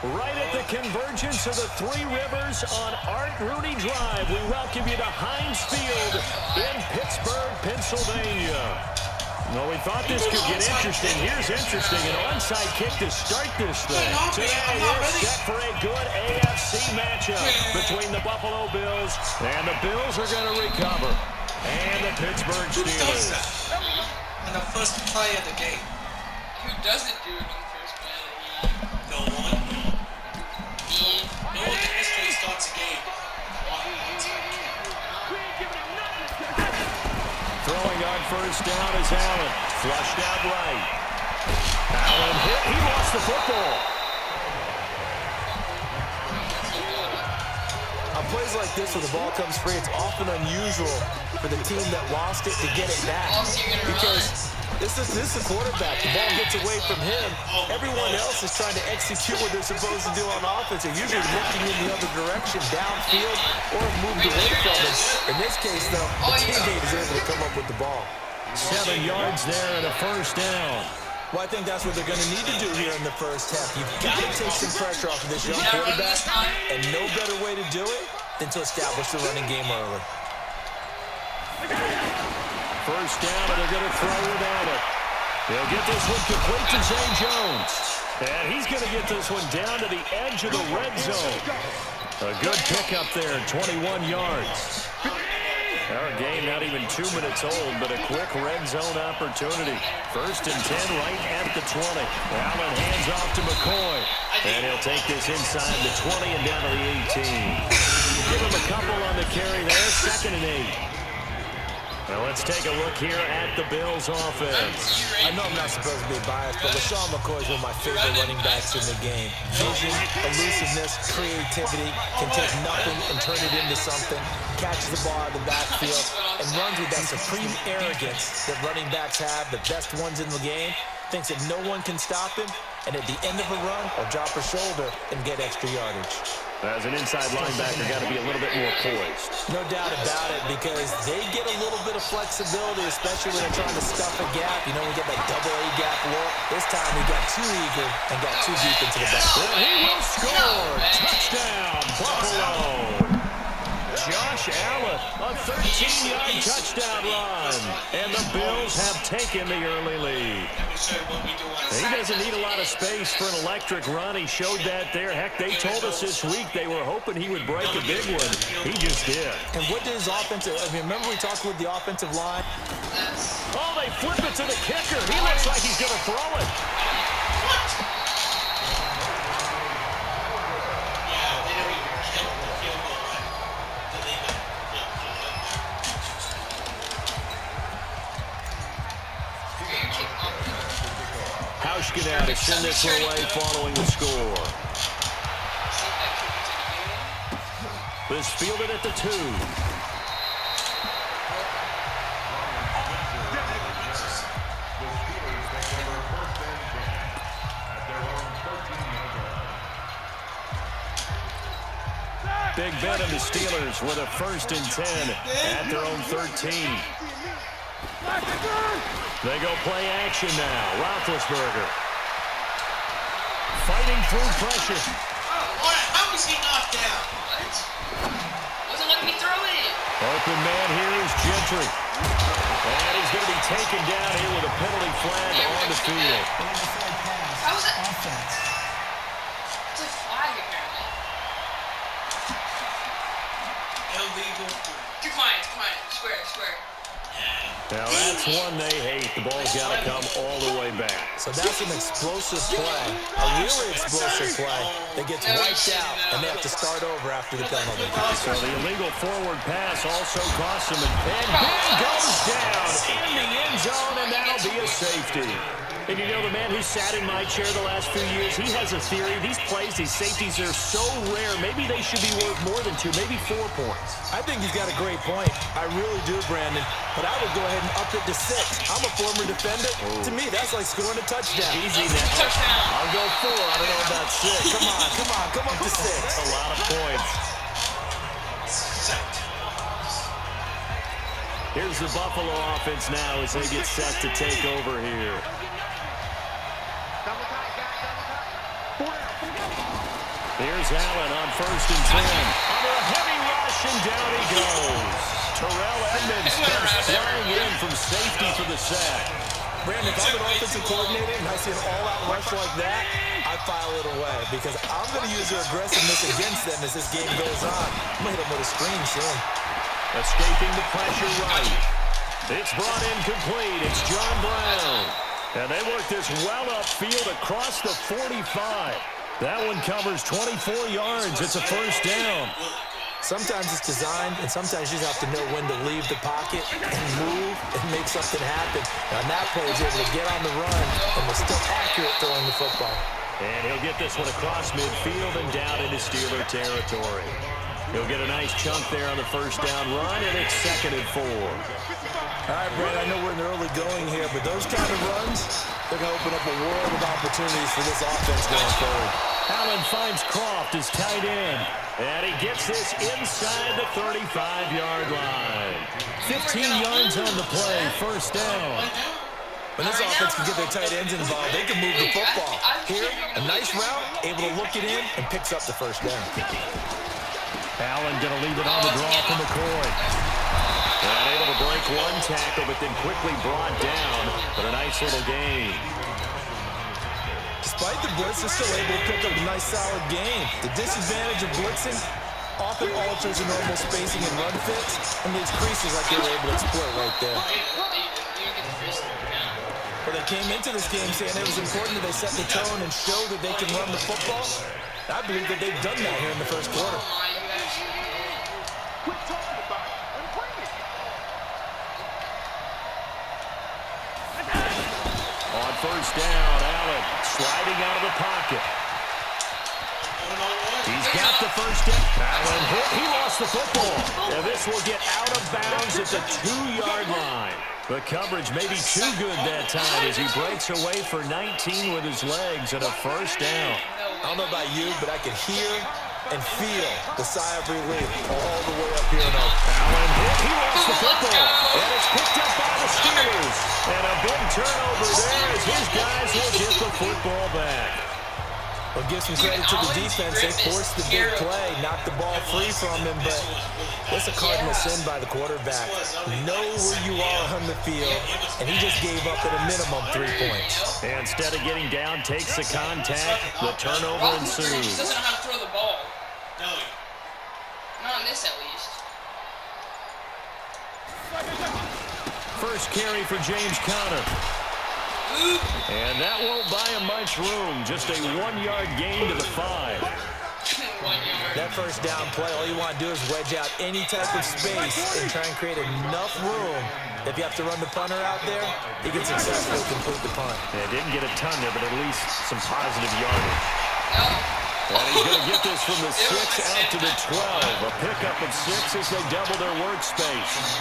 Right at the convergence of the Three Rivers on Art Rooney Drive, we welcome you to Heinz Field in Pittsburgh, Pennsylvania. Well, we thought this could get interesting. Here's interesting, an onside kick to start this thing. Today is set for a good AFC matchup between the Buffalo Bills, and the Bills are going to recover. And the Pittsburgh Steelers. On the first play of the game. Who doesn't do it on the first play of the game? No one. No one in history starts a game. Throwing on first down is Allen. Flushed out right. Allen hit. He lost the football. On plays like this where the ball comes free, it's often unusual for the team that lost it to get it back. Because this is the quarterback. The ball gets away from him. Everyone else is trying to execute what they're supposed to do on offense. They're usually looking in the other direction, downfield, or moved away from it. In this case, though, the teammate is able to come up with the ball. 7 yards there and a first down. Well, I think that's what they're going to need to do here in the first half. You've got to take some pressure off of this young quarterback, and no better way to do it than to establish the running game early. First down, and they're going to throw without it. They'll get this one complete to Zay Jones. And he's going to get this one down to the edge of the red zone. A good pickup there, 21 yards. Our game not even 2 minutes old, but a quick red zone opportunity. First and 10 right at the 20. Allen hands off to McCoy. And he'll take this inside the 20 and down to the 18. Give him a couple on the carry there, 2nd and 8. Now let's take a look here at the Bills offense. I know I'm not supposed to be biased, but LaShawn McCoy is one of my favorite running backs in the game. Vision, elusiveness, creativity, can take nothing and turn it into something, catches the ball out of the backfield, and runs with that supreme arrogance that running backs have, the best ones in the game, thinks that no one can stop him, and at the end of a run, will drop a shoulder and get extra yardage. As an inside linebacker, got to be a little bit more poised. No doubt about it, because they get a little bit of flexibility, especially when they're trying to stuff a gap. You know, we get that double A gap look. This time he got too eager and got too deep into the back. Well, he will score. Touchdown, Buffalo. Josh Allen, a 13-yard touchdown run. And the Bills have taken the early lead. He doesn't need a lot of space for an electric run. He showed that there. Heck, they told us this week they were hoping he would break a big one. He just did. And what did his offensive, remember we talked with the offensive line? Oh, they flip it to the kicker. He looks like he's going to throw it. Hauschka to send this away following the score. This fielded at the 2. Big Ben and the Steelers with a 1st and 10 at their own 13. They go play action now. Roethlisberger fighting through pressure. How was he knocked down? Wasn't letting me throw it. Open man here is Gentry. And he's going to be taken down here with a penalty flag on the field. How was that? It's a flag apparently. Illegal. Too quiet. Square. Now that's one they hate. The ball's got to come all the way back. So that's an explosive play, a really explosive play that gets wiped out, and they have to start over after the penalty. So the illegal forward pass also costs him, and Ben goes down in the end zone, and that'll be a safety. And you know, the man who sat in my chair the last few years, he has a theory. These plays, these safeties, are so rare. Maybe they should be worth more than 2, maybe 4 points. I think he's got a great point. I really do, Brandon. But I would go ahead and up it to 6. I'm a former defender. To me, that's like scoring a touchdown. Easy now. I'll go 4. I don't know about 6. Come up to 6. A lot of points. Here's the Buffalo offense now as they get set to take over here. Here's Allen on 1st and 10. Under a heavy rush, and down he goes. Terrell Edmonds comes flying in from safety for the sack. Brandon, if I'm an offensive coordinator and I see an all-out rush like that, I file it away because I'm going to use their aggressiveness against them as this game goes on. I'm going to hit them with a screen soon. Escaping the pressure right. It's brought in complete. It's John Brown. And they work this well upfield across the 45. That one covers 24 yards. It's a first down. Sometimes it's designed, and sometimes you just have to know when to leave the pocket and move and make something happen. And on that play, he's able to get on the run, and was still accurate throwing the football. And he'll get this one across midfield and down into Steeler territory. He'll get a nice chunk there on the first down run, and it's 2nd and 4. All right, Brad, I know we're in the early going here, but those kind of runs, they're going to open up a world of opportunities for this offense going forward. Allen finds Croft as tight end, and he gets this inside the 35-yard line. 15 yards on the play, first down. When this offense can get their tight ends involved, they can move the football. Here, a nice route, able to look it in, and picks up the first down. Allen going to leave it on the draw from McCoy. And able to break one tackle, but then quickly brought down for a nice little gain. Despite the blitz, they're still able to pick up a nice, solid gain. The disadvantage of blitzing often alters the normal spacing and run fits, and leaves creases like they were able to exploit right there. Well, they came into this game saying it was important that they set the tone and show that they can run the football. I believe that they've done that here in the first quarter. On first down, Allen sliding out of the pocket. He's got the first down. Allen hit. He lost the football. And this will get out of bounds at the 2-yard line. The coverage may be too good that time as he breaks away for 19 with his legs and a first down. I don't know about you, but I can hear and feel the sigh of relief all the way up here. Allen hit. He lost the football. And it's picked up by the Steelers. And a big turnover there as his guys will get the football back. Well, give some credit to the defense. They forced the big play, knocked the ball free from him, but that's a cardinal sin by the quarterback. Know where you are on the field, and he just gave up at a minimum 3 points. And instead of getting down, takes the contact. The turnover ensues. Doesn't know how to throw the ball. No. Not on this, at least. First carry for James Conner. And that won't buy him much room. Just a 1-yard gain to the 5. That first down play, all you want to do is wedge out any type of space and try and create enough room. If you have to run the punter out there, he can successfully complete the punt. Yeah, didn't get a ton there, but at least some positive yardage. And he's going to get this from the 6 out to the 12. A pickup of 6 as they double their workspace.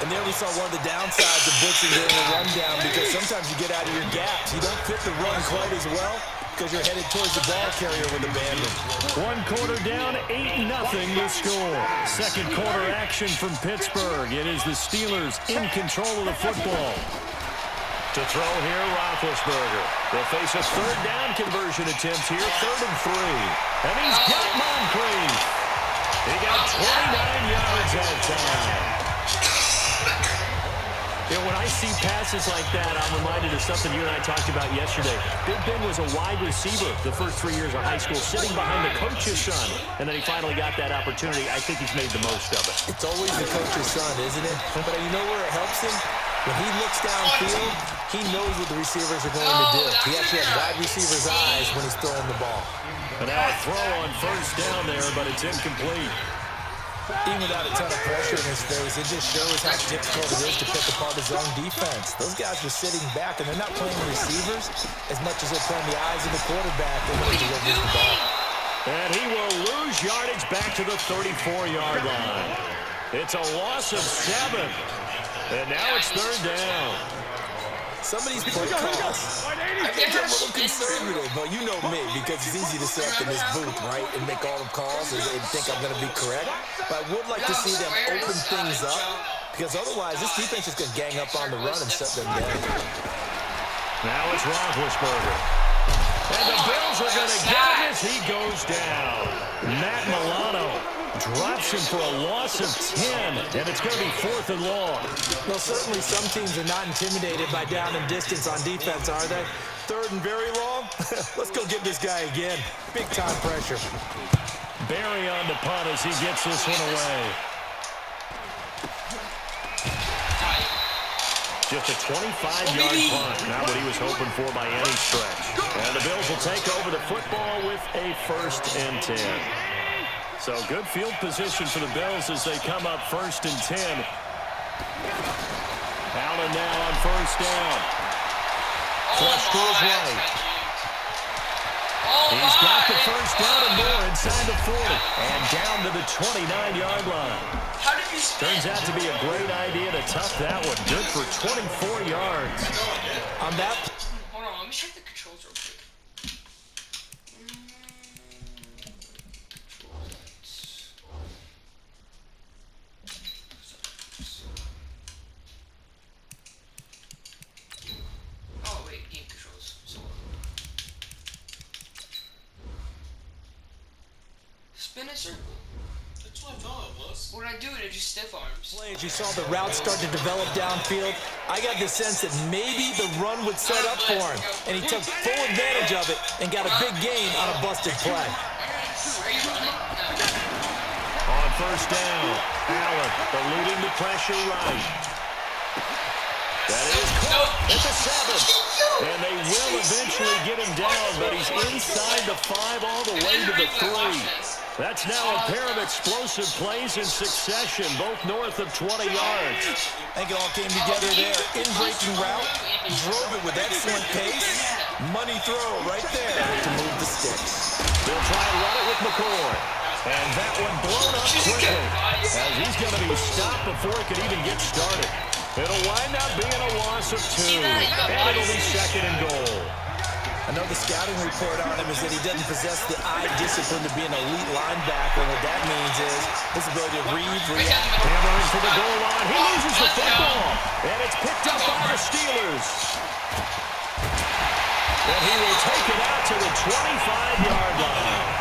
And there we saw one of the downsides of blitzing during a rundown, because sometimes you get out of your gaps. You don't fit the run quite as well because you're headed towards the ball carrier with abandon. 1 quarter down, 8-0 to score. Second quarter action from Pittsburgh. It is the Steelers in control of the football. To throw here, Roethlisberger. They'll face a third down conversion attempt here, 3rd and 3. And he's got Moncrief. He got 29 yards that time. You know, when I see passes like that, I'm reminded of something you and I talked about yesterday. Big Ben was a wide receiver the first 3 years of high school, sitting behind the coach's son, and then he finally got that opportunity. I think he's made the most of it. It's always the coach's son, isn't it? But you know where it helps him? When he looks downfield, he knows what the receivers are going to do. He actually has wide receiver's eyes when he's throwing the ball. And now a throw on first down there, but it's incomplete. Even without a ton of pressure in his face, it just shows how difficult it is to pick apart his own defense. Those guys were sitting back, and they're not playing receivers as much as they're playing the eyes of the quarterback when he delivers the ball. And he will lose yardage back to the 34-yard line. It's a loss of 7. And now it's 3rd down. Some of these play calls, I think I'm a little conservative, but you know me, because it's easy to sit up in this booth, right, and make all the calls and think I'm going to be correct. But I would like to see them open things up, because otherwise this defense is going to gang up on the run and shut them down. Now it's Roethlisberger. And And the Bills are going to get him as he goes down. Matt Milano drops him for a loss of 10, and it's going to be 4th and long. Well, certainly some teams are not intimidated by down and distance on defense, are they? 3rd and very long? Let's go get this guy again. Big-time pressure. Barry on the punt as he gets this one away. Just a 25-yard punt, not what he was hoping for by any stretch. And the Bills will take over the football with a 1st and 10. So good field position for the Bills as they come up 1st and 10. Allen now on 1st down. Flush to his right. He's got the 1st down and more inside the 40. And down to the 29-yard line. Turns out to be a great idea to tuck that one. Good for 24 yards. On that. Hold on, let me check the controls real quick. Oh, wait, game controls. Spin a circle. That's what I thought it was. When I do it, it just stiff arms. As you saw the route start to develop downfield, I got the sense that maybe the run would set up for him, and he took full advantage of it and got a big gain on a busted play. On 1st down, Allen eluding the pressure right. That is caught at the 7. And they will eventually get him down, but he's inside the 5 all the way to the 3. That's now a pair of explosive plays in succession, both north of 20 yards. I think it all came together there. In-breaking route, drove it with excellent pace. Money throw right there to move the sticks. They'll try and run it with Mccoy. And that one blown up quickly as he's going to be stopped before it could even get started. It'll wind up being a loss of 2, and it'll be 2nd and goal. Another scouting report on him is that he doesn't possess the eye discipline to be an elite linebacker. What that means is his ability to read, react. Hammering to the goal line. He loses the football. And it's picked up by the Steelers. And he will take it out to the 25-yard line.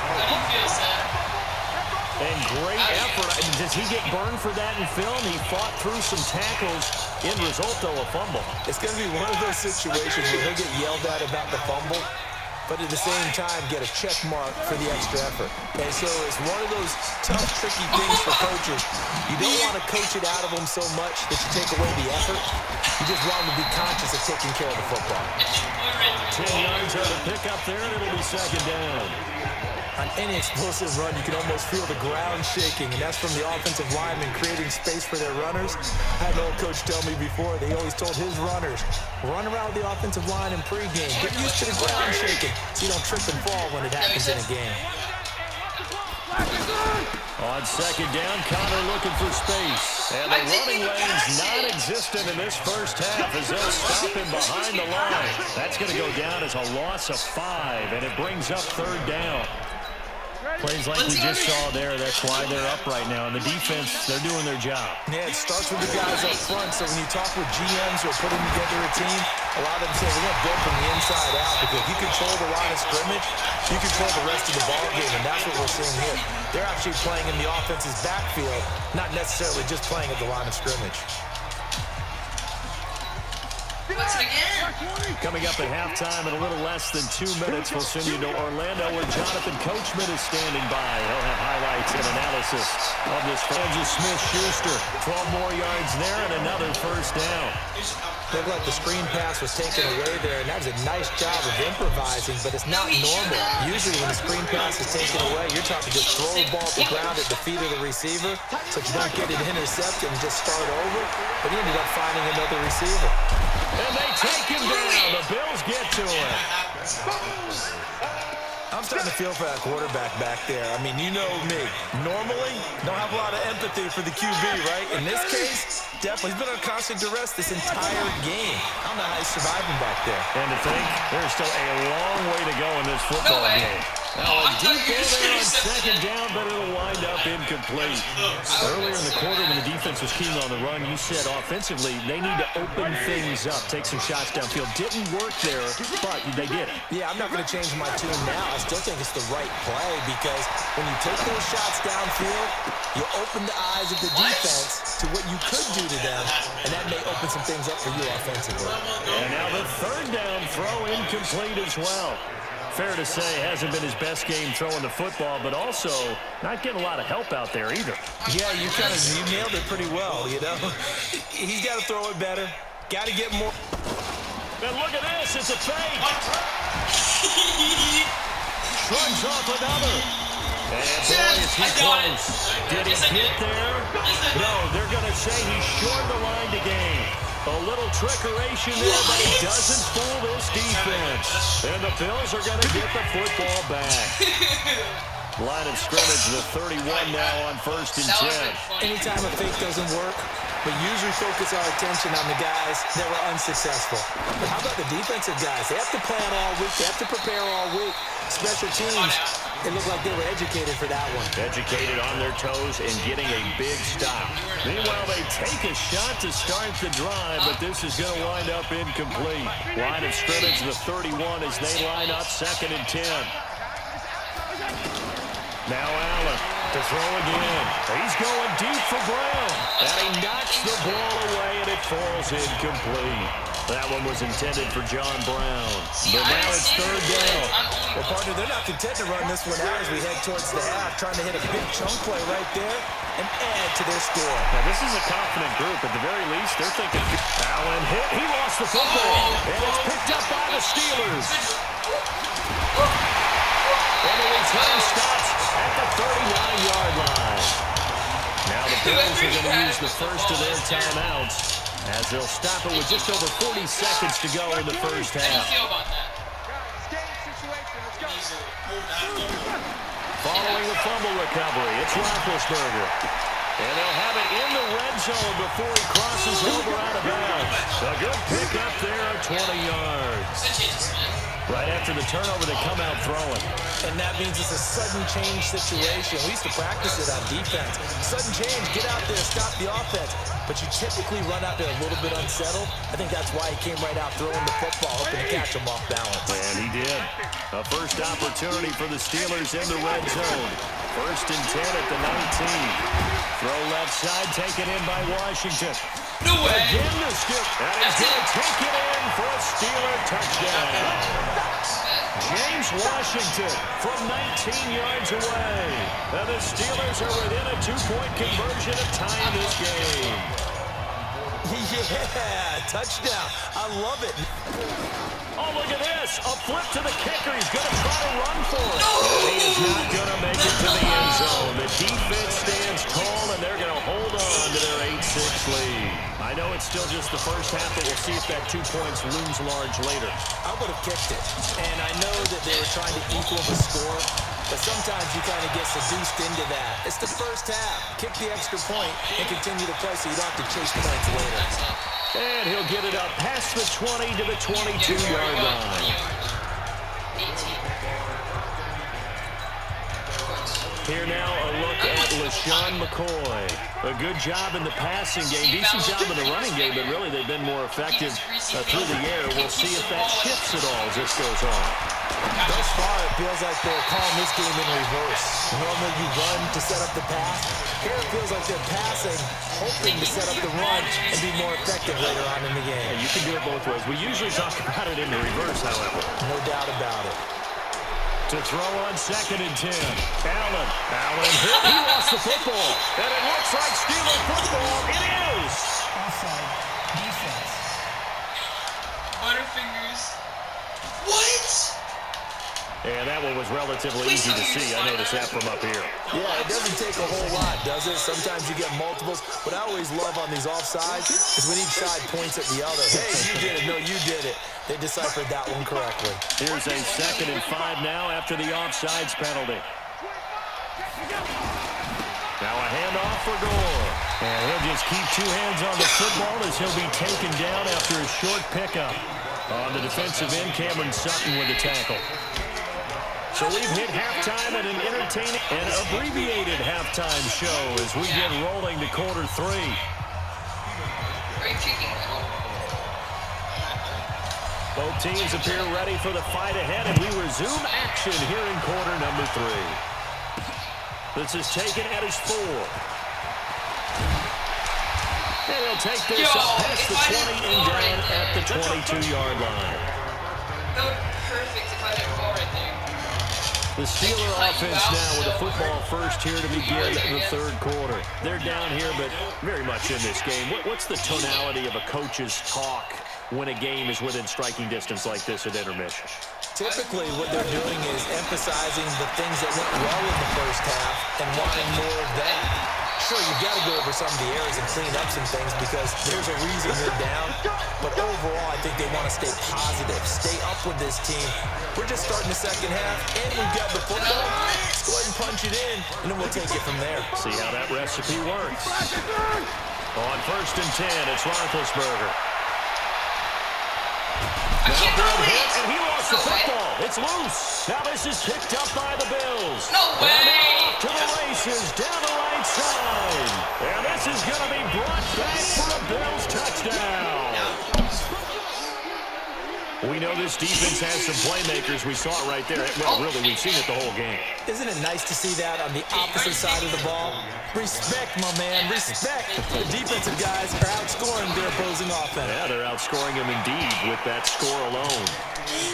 And great effort. Does he get burned for that in film? He fought through some tackles. End result, though, a fumble. It's going to be one of those situations where he'll get yelled at about the fumble, but at the same time get a check mark for the extra effort. And so it's one of those tough, tricky things for coaches. You don't want to coach it out of them so much that you take away the effort. You just want them to be conscious of taking care of the football. 10 yards on the pickup there, and it'll be 2nd down. On any explosive run, you can almost feel the ground shaking, and that's from the offensive linemen creating space for their runners. I had an old coach tell me before, they always told his runners, run around the offensive line in pregame. Get used to the ground shaking so you don't trip and fall when it happens in a game. On 2nd down, Connor looking for space. And the running lane's non-existent in this first half as they'll stop him behind the line. That's going to go down as a loss of 5, and it brings up 3rd down. Plays like we just saw there, that's why they're up right now. And the defense, they're doing their job. Yeah, it starts with the guys up front. So when you talk with GMs who are putting together a team, a lot of them say we're going to build from the inside out, because if you control the line of scrimmage, you control the rest of the ball game, and that's what we're seeing here. They're actually playing in the offense's backfield, not necessarily just playing at the line of scrimmage. Coming up at halftime in a little less than 2 minutes, we'll send you to Orlando where Jonathan Coachman is standing by. He'll have highlights and analysis of this. Francis Smith-Schuster, 12 more yards there and another 1st down. Looked like the screen pass was taken away there, and that was a nice job of improvising, but it's not normal. Usually when the screen pass is taken away, you're trying to just throw the ball to the ground at the feet of the receiver so you don't get it intercepted and just start over, but he ended up finding another receiver. And they take him down. The Bills get to him. I'm starting to feel for that quarterback back there. I mean, you know me. Normally, don't have a lot of empathy for the QB, right? In this case, definitely. He's been under constant duress this entire game. I don't know how he's surviving back there. And to think, there's still a long way to go in this football game. Now a deep ball there on second down, but it'll wind up incomplete. Earlier in the quarter when the defense was keen on the run, you said offensively they need to open things up, take some shots downfield. Didn't work there, but they did it. Yeah, I'm not going to change my tune now. I still think it's the right play because when you take those shots downfield, you open the eyes of the defense to what you could do to them, and that may open some things up for you offensively. And now the third down throw incomplete as well. Fair to say, hasn't been his best game throwing the football, but also not getting a lot of help out there either. Yeah, you nailed it pretty well, you know. He's got to throw it better. Got to get more. And look at this, it's a fake. Shrugs off another. And boy, is he close. Did he get there? No, they're going to say he shortened the line to gain. A little trickeration there, but he doesn't fool this defense. And the Bills are going to get the football back. Line of scrimmage, the 31 now on 1st and 10. Anytime a fake doesn't work, we usually focus our attention on the guys that were unsuccessful. But how about the defensive guys? They have to plan all week. They have to prepare all week. Special teams, it looked like they were educated for that one. Educated on their toes and getting a big stop. Meanwhile, they take a shot to start the drive, but this is going to wind up incomplete. Line of scrimmage, the 31 as they line up 2nd and 10. Now Allen to throw again. He's going deep for Brown. And he knocks the ball away, and it falls incomplete. That one was intended for John Brown. But now it's 3rd down. Well, partner, they're not content to run this one out as we head towards the half, trying to hit a big chunk play right there and add to their score. Now, this is a confident group. At the very least, they're thinking, Allen hit. He lost the football. And it's picked up by the Steelers. And the return stops at the 39-yard line. Now the Bills are going to use the first of their timeouts as they'll stop it with just over 40 seconds to go in the first half. Following the fumble recovery, it's Roethlisberger. And they'll have it in the red zone before he crosses over out of bounds. A good pickup there at 20 yards. Right after the turnover, they come out throwing. And that means it's a sudden change situation. We used to practice it on defense. Sudden change, get out there, stop the offense. But you typically run out there a little bit unsettled. I think that's why he came right out throwing the football, hoping to catch him off balance. And he did. A first opportunity for the Steelers in the red zone. 1st and 10 at the 19. Throw left side, taken in by Washington. No way. Again to skip. And he's going to take it in for a Steeler touchdown. James Washington from 19 yards away. And the Steelers are within a 2-point conversion of tying this game. Yeah, touchdown. I love it. Oh, look at this. A flip to the kicker. He's going to try to run for it. And he is not going to make it to the end zone. The defense stands tall, and they're going to hold on to their 8-6 lead. I know it's still just the first half, but we'll see if that 2 points looms large later. I would have kicked it. And I know that they were trying to equal the score, but sometimes you kind of get seduced into that. It's the first half. Kick the extra point and continue to play so you don't have to chase points later. And he'll get it up past the 20 to the 22-yard line. Here now, a look at Mccoy. A good job in the passing game. Decent job in the running game, but really they've been more effective through the air. We'll see if that shifts at all as this goes on. Thus far, it feels like they're calling this game in reverse. Normally you run to set up the pass. Here it feels like they're passing, hoping to set up the run and be more effective later on in the game. And you can do it both ways. We usually talk about it in the reverse, however. No doubt about it. To throw on 2nd and 10. Allen hit. He lost the football. And it looks like Steeler football. It is. Offside. Defense. Butterfingers. What? And that one was relatively easy to see. I noticed that from up here. Yeah, it doesn't take a whole lot, does it? Sometimes you get multiples. What I always love on these offsides is when each side points at the other. Hey, you did it. No, you did it. They deciphered that one correctly. Here's a 2nd and 5 now after the offsides penalty. Now a handoff for Gore. And he'll just keep 2 hands on the football as he'll be taken down after a short pickup. On the defensive end, Cameron Sutton with the tackle. So we've hit halftime at an entertaining and abbreviated halftime show as we get rolling to quarter 3. Great kicking. Both teams appear ready for the fight ahead, and we resume action here in quarter number 3. This is taken at his 4. And he'll take this up past the 20 and down at the 22-yard line. That would be perfect if I didn't fall right there. The Steeler offense now with a football first here to begin the third quarter. They're down here, but very much in this game. What's the tonality of a coach's talk when a game is within striking distance like this at intermission? Typically, what they're doing is emphasizing the things that went well in the first half and wanting more of that. Sure, you've got to go over some of the errors and clean up some things because there's a reason you're down. But overall, I think they want to stay positive, stay up with this team. We're just starting the second half, and we've got the football. Let's go ahead and punch it in, and then we'll take it from there. See how that recipe works. On first and 10, it's Roethlisberger. Now good hit, and he lost the football. It's loose. Now this is picked up by the Bills. No way! And off to the races down the right side. And this is going to be brought back for a Bills touchdown. We know this defense has some playmakers. We saw it right there. Well, really, we've seen it the whole game. Isn't it nice to see that on the opposite side of the ball? Respect, my man, respect. The defensive guys are outscoring their opposing offense. Yeah, they're outscoring them indeed with that score alone.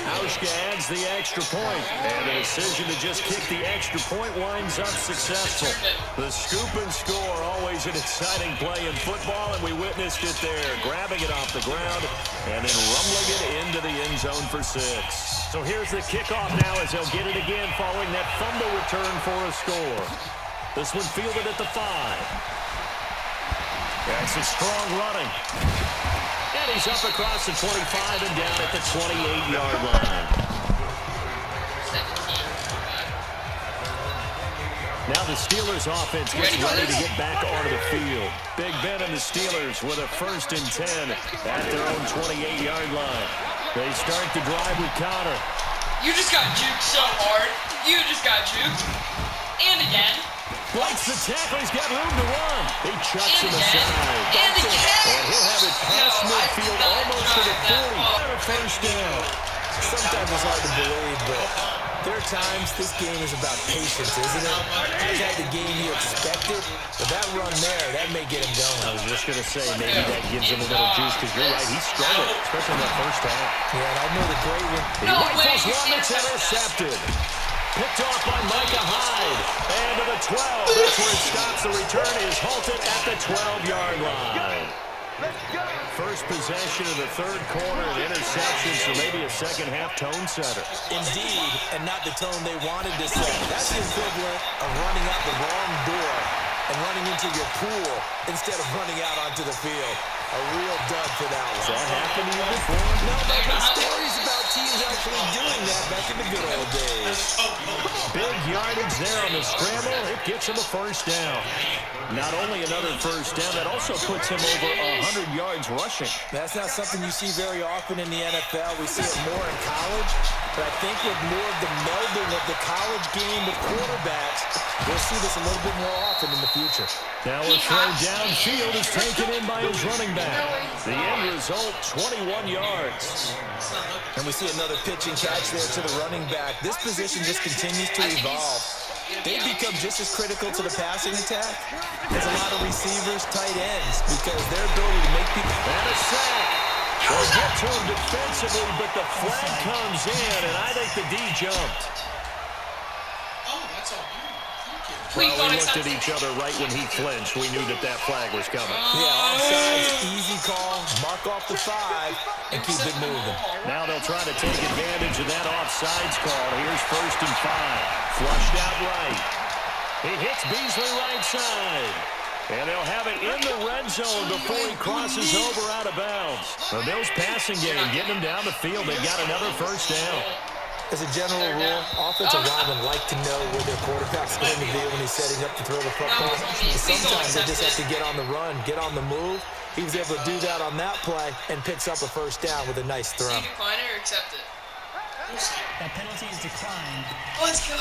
Hauschka adds the extra point, and the decision to just kick the extra point winds up successful. The scoop and score, always an exciting play in football, and we witnessed it there, grabbing it off the ground and then rumbling it into the end zone for 6. So here's the kickoff now as they'll get it again following that fumble return for a score. This one fielded at the 5. That's a strong running. And he's up across the 25 and down at the 28-yard line. Now the Steelers offense gets ready to get back onto the field. Big Ben and the Steelers with a first and 10 at their own 28-yard line. They start the drive with Connor. You just got juked so hard. You just got juked. And again. Breaks the tackle. He's got room to run. He chucks him aside. And again. And he'll have it past midfield almost to the 40. First down. Sometimes it's hard to believe, but there are times this game is about patience, isn't it? He's had the game you expected, but that run there, that may get him going. I was just going to say, maybe that gives him a little juice, because you're right, he struggled, especially in that first half. Yeah, and I know the great one. He rifles one that's intercepted. Picked off by Micah Hyde. And to the 12. That's where it stops. The return is halted at the 12-yard line. First possession of the third quarter, an interception, so maybe a second-half tone setter. Indeed, and not the tone they wanted to set. That's the equivalent of running out the wrong door and running into your pool instead of running out onto the field. A real dud for that one. Has that happened to you before? No, but there's stories about teams actually doing that back in the good old days. Big yardage there on the scramble. It gets him a first down. Not only another first down, that also puts him over 100 yards rushing. That's not something you see very often in the NFL. We see it more in college. But I think with more of the melding of the college game with quarterbacks, we'll see this a little bit more often in the future. Now a throw downfield is taken in by his running back. The end result, 21 yards. And we see another pitch and catch there to the running back. This position just continues to evolve. They become just as critical to the passing attack as a lot of receivers, tight ends, because their ability to make people... And a sack. They'll get to him defensively, but the flag comes in, and I think the D jumped. Oh, that's all you. Well, we looked at each other right when he flinched. We knew that that flag was coming. Yeah, offsides, easy call, mark off the 5, and keep it moving. Now they'll try to take advantage of that offsides call. Here's first and 5. Flushed out right. He hits Beasley right side. And they'll have it in the red zone before he crosses over out of bounds. The Bills passing game, getting them down the field. They've got another first down. As a general rule, offensive linemen like to know where their quarterback's going to be when he's setting up to throw the football. Sometimes they just have to get on the run, get on the move. He was able to do that on that play and picks up a first down with a nice throw. Decline it or accept it? That penalty is declined. Let's go.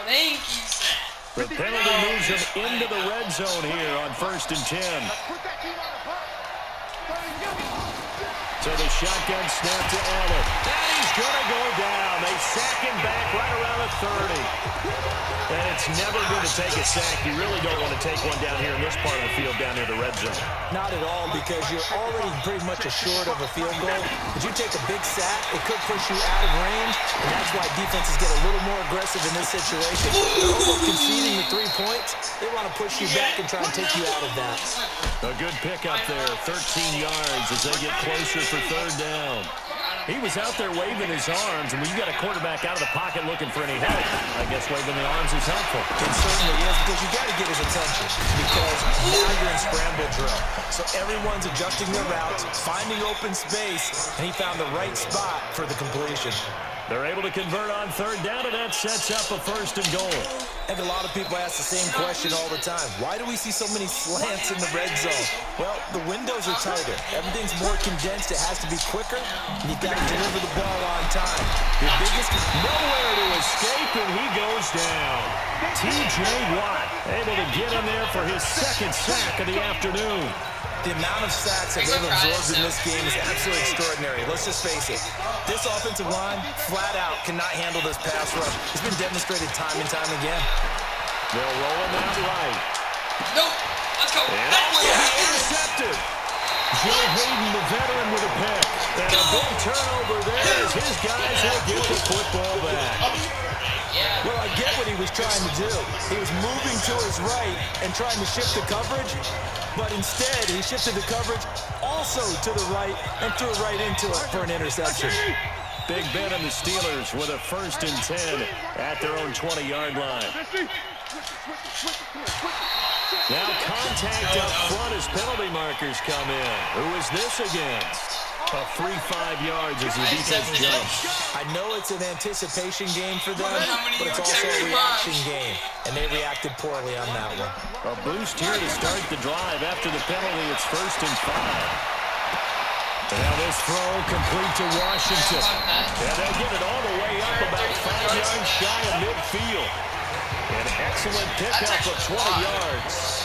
Thank you, Zach. The penalty moves him into the red zone here on 1st and 10. So the shotgun snap to Allen. And he's going to go down. They sack him back right around the 30. And it's never good to take a sack. You really don't want to take one down here in this part of the field down near the red zone. Not at all, because you're already pretty much assured of a field goal. If you take a big sack, it could push you out of range, and that's why defenses get a little more aggressive in this situation. They're almost conceding the 3 points. They want to push you back and try and take you out of that. A good pickup there, 13 yards as they get closer for 3rd down. He was out there waving his arms, and when you got a quarterback out of the pocket looking for any help, I guess waving the arms is helpful. It certainly is, because you got to get his attention, because now you're in scramble drill. So everyone's adjusting their routes, finding open space, and he found the right spot for the completion. They're able to convert on 3rd down, and that sets up a 1st and goal. And a lot of people ask the same question all the time. Why do we see so many slants in the red zone? Well, the windows are tighter. Everything's more condensed. It has to be quicker. And you've got to deliver the ball on time. Your biggest... Nowhere to escape, and he goes down. T.J. Watt able to get in there for his 2nd sack of the afternoon. The amount of sacks that they've absorbed in this game is absolutely extraordinary. Let's just face it. This offensive line, flat out, cannot handle this pass rush. It's been demonstrated time and time again. They'll roll him out right. Nope. Let's go. And intercepted. Joe Hayden, the veteran, with a pick. And a big turnover there as his guys will get the football back. Well, I get what he was trying to do. He was moving to his right and trying to shift the coverage, but instead he shifted the coverage also to the right and threw right into it for an interception. Big Ben and the Steelers with a 1st and 10 at their own 20-yard line. Now contact up front as penalty markers come in. Who is this against? A 3-5 yards as the defense jumps. I know it's an anticipation game for them, but it's also a reaction game, and they reacted poorly on that one. A boost here to start the drive. After the penalty, it's 1st and 5. Now this throw complete to Washington. And they'll get it all the way up about 5 yards shy of midfield. An excellent pickup of 20 yards.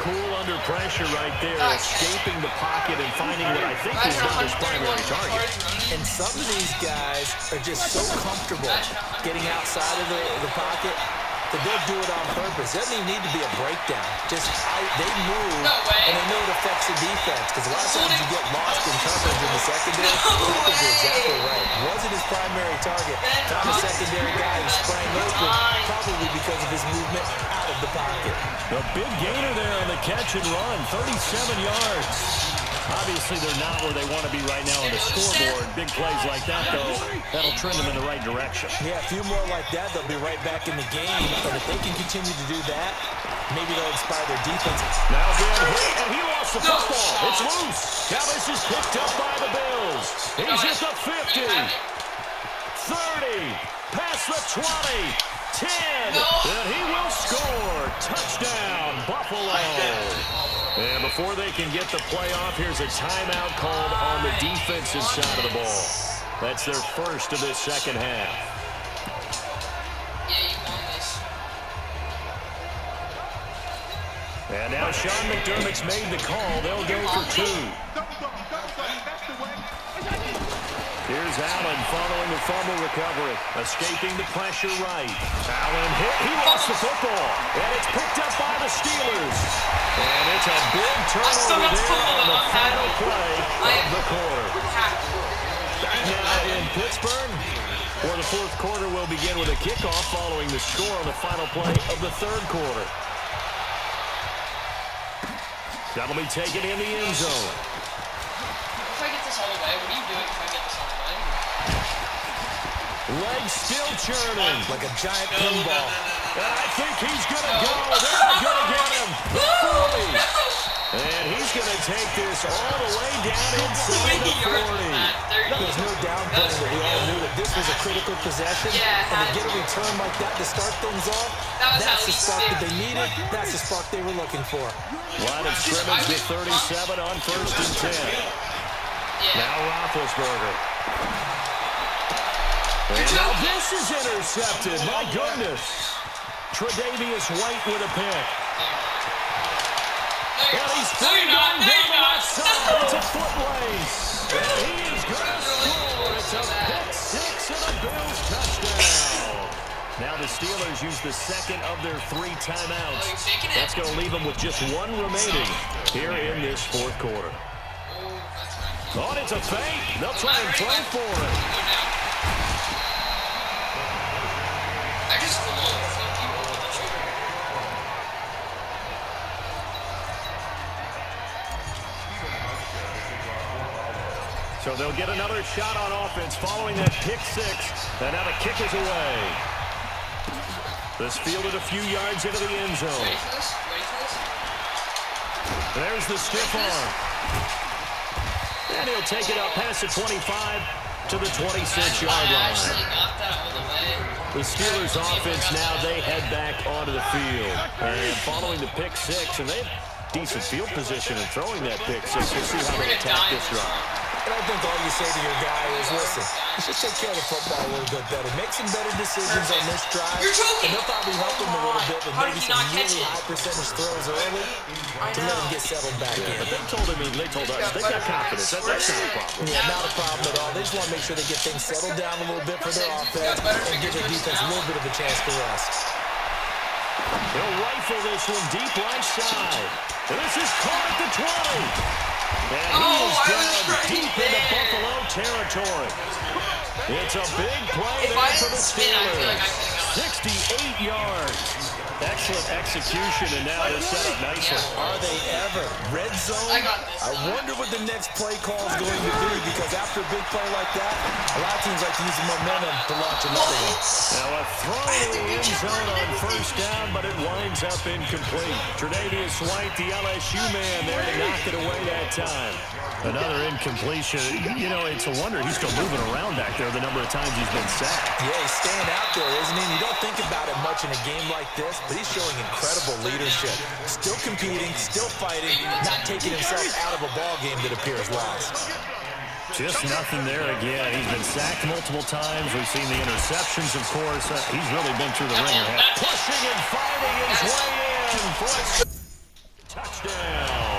Cool under pressure right there, escaping the pocket and finding what I think is not his primary target. And some of these guys are just so comfortable getting outside of the pocket that they'll do it on purpose. It doesn't even need to be a breakdown. Just they move, and they know it affects the defense. Because a lot of times you get lost in coverage in the secondary. I think you're exactly right. Wasn't his primary target. Found a secondary guy who sprang open, probably because of his movement out of the pocket. A big gainer there on the catch and run, 37 yards. Obviously, they're not where they want to be right now on the scoreboard. Big plays like that, though, that'll trend them in the right direction. Yeah, a few more like that, they'll be right back in the game. And if they can continue to do that, maybe they'll inspire their defense. Now Ben hit, and he lost the football. It's loose. Now this is picked up by the Bills. He's at the 50, 30, past the 20, 10, and he will score. Touchdown, Buffalo. And before they can get the play off, here's a timeout called on the defensive side of the ball. That's their first of this 2nd half. Yeah, you won this. And now Sean McDermott's made the call. They'll go for 2. Here's Allen following the fumble recovery. Escaping the pressure right. Allen hit. He lost the football. And it's picked up by the Steelers. And it's a big turnover there on the final play of the quarter. Back now in Pittsburgh, where the 4th quarter will begin with a kickoff following the score on the final play of the 3rd quarter. That'll be taken in the end zone. If I get this all the way, what are you doing if I get this all the way? Legs still churning. Like a giant pinball. And I think he's going to go. They're going to get him. And he's going to take this all the way down inside the 40. There's no downplaying that we all knew that this was a critical possession. And to get a return like that to start things off, that's the spark that they needed. That's the spark they were looking for. Line of scrimmage to 37 on 1st and 10. Now Roethlisberger. And now this is intercepted. My goodness. Tre'Davious White with a pick. And he's going down the left side. It's a foot race. And he is going to score. It's a pick six and a Bills touchdown. Now the Steelers use the second of their 3 timeouts. That's going to leave them with just 1 remaining here in this fourth quarter. Oh, and it's a fake. They'll try and throw for it. I just love people with the shooter. So they'll get another shot on offense following that pick six. And now the kick is away. This fielded a few yards into the end zone. Ready for this? Ready for this? There's the stiff arm. And he'll take it up past the 25 to the 26-yard line. Actually got that all the way. The Steelers offense now, they head back onto the field. And following the pick six, and they have decent field position in throwing that pick six. We'll see how they attack this drive. And I think all you say to your guy is, listen, let's just take care of the football a little bit better. Make some better decisions on this drive. And they'll probably help him a little bit with maybe some really high percentage throws early to let him get settled back in. But they told us, they got confidence. That's not a problem. Yeah, not a problem at all. They just want to make sure they get things settled down a little bit for their offense and give their defense a little bit of a chance to rest. They'll rifle this one deep right side. And this is caught at the 20. And he is down deep into Buffalo territory. It's a big play there for the Steelers. 68 yards. Excellent execution, and now they're set up nicely. Are they ever? Red zone? I wonder what the next play call is going to be, because after a big play like that, a lot of teams like to use the momentum to launch another one. Now a throw in the end zone on first down, but it winds up incomplete. Tre'Davious White, the LSU man there to knock it away that time. Another incompletion. You know, it's a wonder he's still moving around back there the number of times he's been sacked. Yeah, he's staying out there, isn't he? And you don't think about it much in a game like this, but he's showing incredible leadership. Still competing, still fighting, not taking himself out of a ball game that appears lost. Just nothing there again. He's been sacked multiple times. We've seen the interceptions, of course. He's really been through the ringer. Pushing and fighting his way in for a touchdown.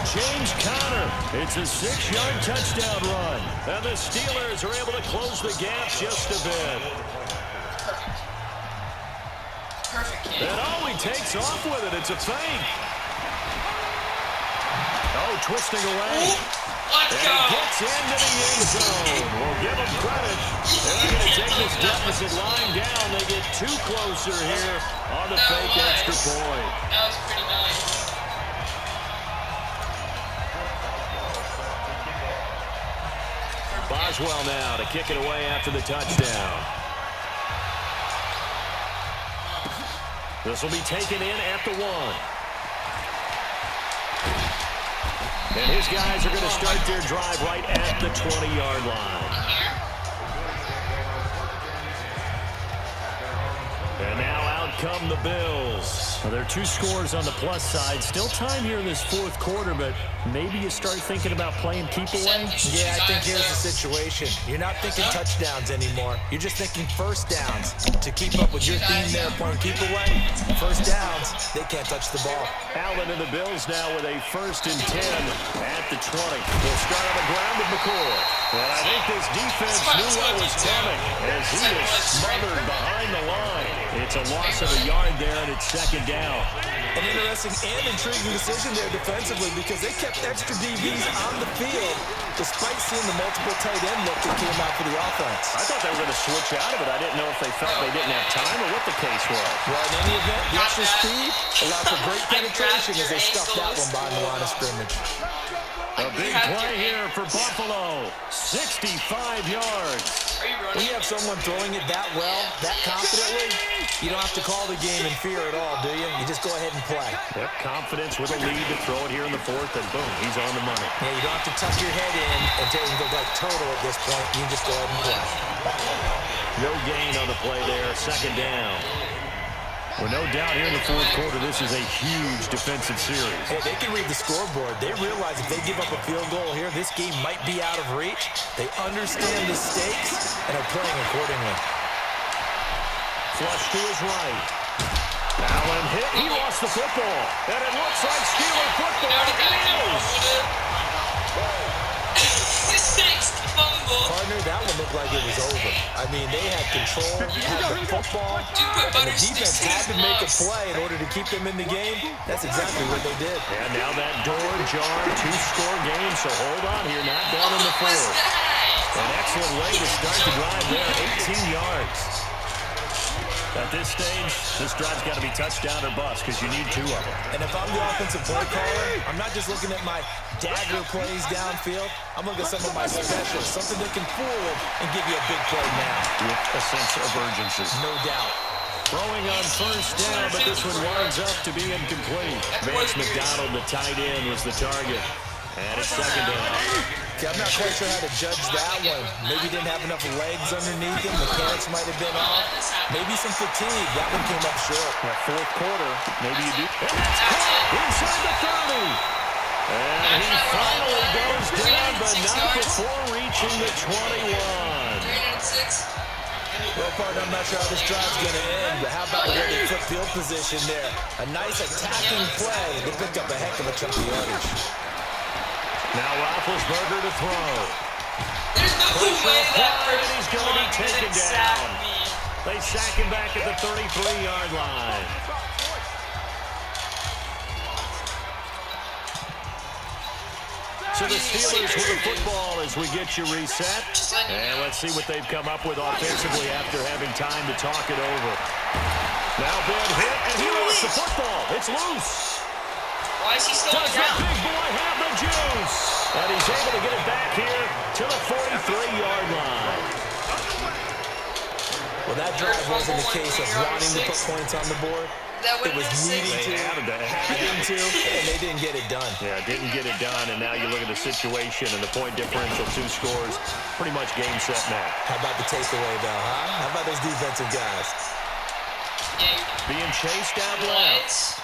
James Conner. It's a 6-yard touchdown run. And the Steelers are able to close the gap just a bit. Perfect. And he takes off with it. It's a fake. Oh, twisting away. Let's and go. He gets into the end zone. We'll give him credit. They're going to take this deficit line down. They get 2 closer here on the fake extra point. That was pretty nice. Boswell now to kick it away after the touchdown. This will be taken in at the 1. And his guys are going to start their drive right at the 20-yard line. And now out come the Bills. Well, there are 2 scores on the plus side. Still time here in this fourth quarter, but maybe you start thinking about playing keep away? Yeah, I think here's the situation. You're not thinking touchdowns anymore. You're just thinking first downs. To keep up with your theme there, playing keep away, first downs, they can't touch the ball. Allen and the Bills now with a 1st and 10 at the 20. They'll start on the ground with McCoy. And I think this defense knew what was coming as he is smothered behind the line. It's a loss of a yard there, and it's 2nd down. An interesting and intriguing decision there defensively, because they kept extra DBs on the field despite seeing the multiple tight end look that came out for the offense. I thought they were going to switch out of it. I didn't know if they felt they didn't have time or what the case was. Well, in any event, the extra speed allowed for great penetration as they stuffed that one behind the line of scrimmage. A big play here for Buffalo. 65 yards. When you have someone throwing it that well, that confidently, you don't have to call the game in fear at all, do you? You just go ahead and play. Yep, confidence with a lead to throw it here in the 4th, and boom, he's on the money. Yeah, you don't have to tuck your head in and take and go like total at this point. You just go ahead and play. No gain on the play there. 2nd down. Well, no doubt here in the fourth quarter, this is a huge defensive series. Hey, they can read the scoreboard. They realize if they give up a field goal here, this game might be out of reach. They understand the stakes and are playing accordingly. Flush to his right. Allen hit. He lost the football. And it looks like Steeler football. It is. Partner, that one looked like it was over. I mean, they had control, had the football, and the defense had to make a play in order to keep them in the game. That's exactly what they did. And now that door jar, two-score game, so hold on here, not down in the fourth. An excellent way to start the drive there, 18 yards. At this stage, this drive's got to be touchdown or bust because you need two of them. And if I'm the offensive play caller, I'm not just looking at my dagger plays downfield. I'm looking at some of my specials, something that can fool it and give you a big play now. With a sense of urgency. No doubt. Throwing on first down, but this one winds up to be incomplete. Vance McDonald, the tight end, was the target. And it's second down. Okay, I'm not quite sure how to judge that one. Maybe didn't have enough legs underneath him. Mechanics might have been off. Maybe some fatigue. That one came up short. That fourth quarter, maybe you do. And that's caught inside the 30. And he finally goes down, but not before reaching the 21. Well, partner, I'm not sure how this drive's going to end, but how about the way they flip field position there? A nice attacking play. They picked up a heck of a chunk of yardage. Now Roethlisberger to throw. There's no way that And he's going to be taken down. me. They sack him back at the 33-yard line. So the Steelers with the football as we get you reset. And let's see what they've come up with offensively after having time to talk it over. Now bad hit, and he lost the football. It's loose. Why is he still on Does the the ground? big boy have the juice? And he's able to get it back here to the 43-yard line. Well, that drive wasn't a case of wanting to put points on the board. It was needing to, having to, and they didn't get it done. Yeah, didn't get it done, and now you look at the situation and the point differential, 2 scores, pretty much game, set, match. How about the takeaway, though, huh? How about those defensive guys? Being chased out left.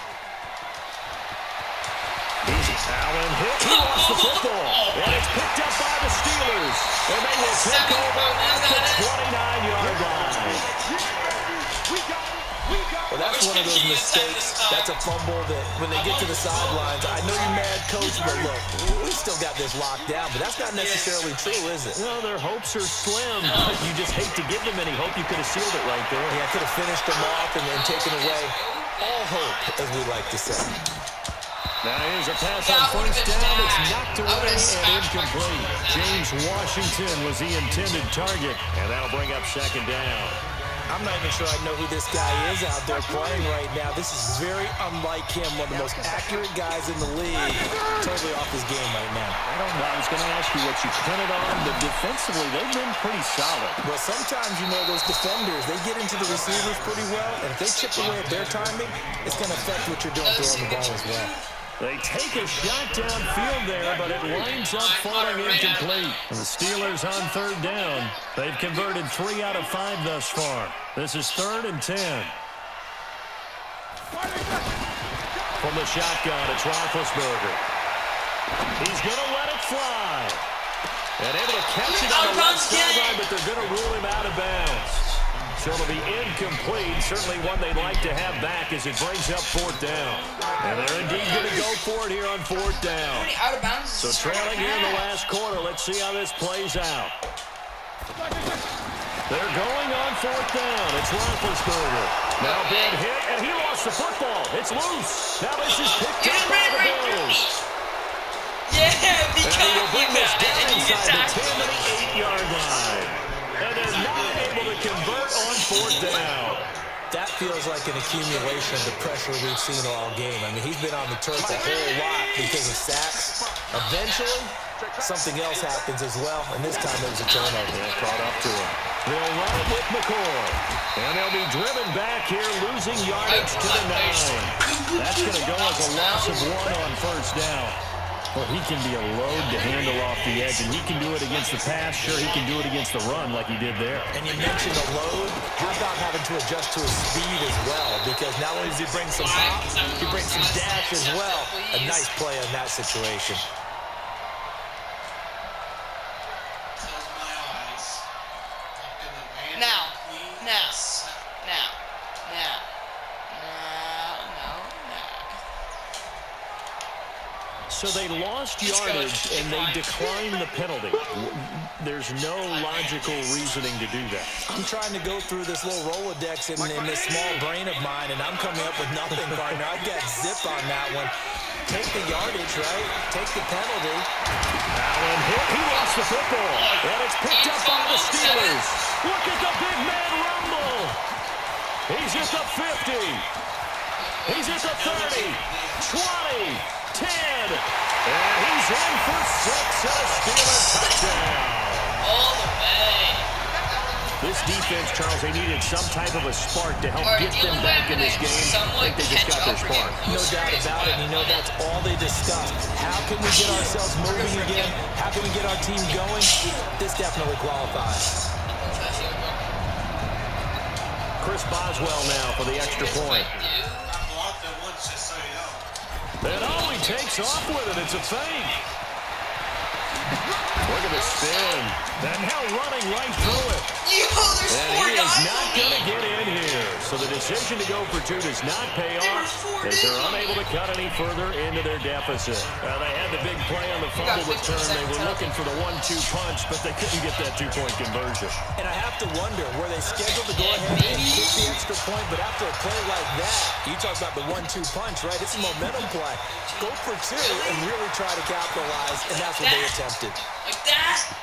Allen hit. He lost the football. And it's picked up by the Steelers. And they will take over at the 29-yard line. Well, that's one of those mistakes. That's a fumble that when they get to the sidelines, I know you're mad, coach, but look, we still got this locked down. But that's not necessarily true, is it? Well, their hopes are slim. You just hate to give them any hope. You could have sealed it right there. Yeah, I could have finished them off and then taken away all hope, as we like to say. Now here's a pass on first down. It's knocked away and incomplete. James Washington was the intended target, and that'll bring up second down. I'm not even sure I know who this guy is out there playing right now. This is very unlike him, one of the most accurate guys in the league. Totally off his game right now. I don't know. I was going to ask you what you counted on, but defensively, they've been pretty solid. Well, sometimes, you know, those defenders, they get into the receivers pretty well, and if they chip away at their timing, it's going to affect what you're doing throwing the ball as well. They take a shot downfield there, but it winds up falling incomplete. And the Steelers on third down. They've converted 3 out of 5 thus far. This is 3rd and 10. From the shotgun, it's Roethlisberger. He's going to let it fly. And able to catch it on the left sideline, but they're going to rule him out of bounds. So it'll be incomplete. Certainly one they'd like to have back as it brings up 4th down. And they're indeed going to go for it here on 4th down. So trailing here in the last quarter. Let's see how this plays out. They're going on 4th down. It's Roethlisberger. Now bad hit, and he lost the football. It's loose. Now this is picked up by the Bills. Yeah, And he will bring this down and you inside the get 10 to the 8-yard line. And they're not able to convert on 4th down. That feels like an accumulation of the pressure we've seen all game. I mean, he's been on the turf a whole lot because of sacks. Eventually, something else happens as well, and this time it was a turnover. Yeah, caught up to him. They'll run it with Mccoy. And they'll be driven back here, losing yardage to the 9. That's going to go as a loss of 1 on first down. Well, he can be a load to handle off the edge, and he can do it against the pass. Sure, he can do it against the run like he did there. And you mentioned a load. You're about having to adjust to his speed as well, because because not only does he bring some pop, he brings some dash as well. A nice play on that situation. So they lost yardage and they declined the penalty. There's no logical reasoning to do that. I'm trying to go through this little Rolodex in this small brain of mine, and I'm coming up with nothing, partner. I got zip on that one. Take the yardage, right? Take the penalty. Allen hit. He lost the football. And it's picked up by the Steelers. Look at the big man rumble. He's at the 50. He's at the 30. 20. 10. And he's in for 6 and a Steeler touchdown. All the way. This defense, Charles, they needed some type of a spark to help get them back in this game. I think they just got their spark. No doubt about it. You know, that's all they discussed. How can we get ourselves moving again? How can we get our team going? This definitely qualifies. Chris Boswell now for the extra point. And oh, he takes off with it. It's a fake. Look at the spin. And now running right through it. And he is not going to get in here. So the decision to go for 2 does not pay off as they're unable to cut any further into their deficit. They had the big play on the fumble return. They were looking for the 1-2 punch, but they couldn't get that 2-point conversion. And I have to wonder, were they scheduled to go ahead and kick the extra point, but after a play like that, you talk about the 1-2 punch, right? It's a momentum play. Go for 2 and really try to capitalize, and that's what they attempted.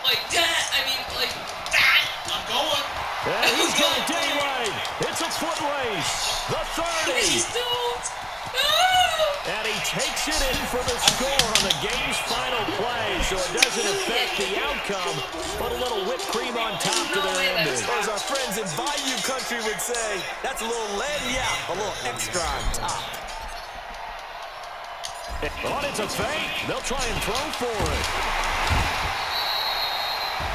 Like that, I mean, like that. I'm going. And he's got daylight. It's a foot race. The 30. Please don't. And he takes it in for the score on the game's final play, so it doesn't affect the outcome, but a little whipped cream on top to their ending. Or as our friends in Bayou Country would say, that's a little a little extra on top. Oh, it's a fake. They'll try and throw for it.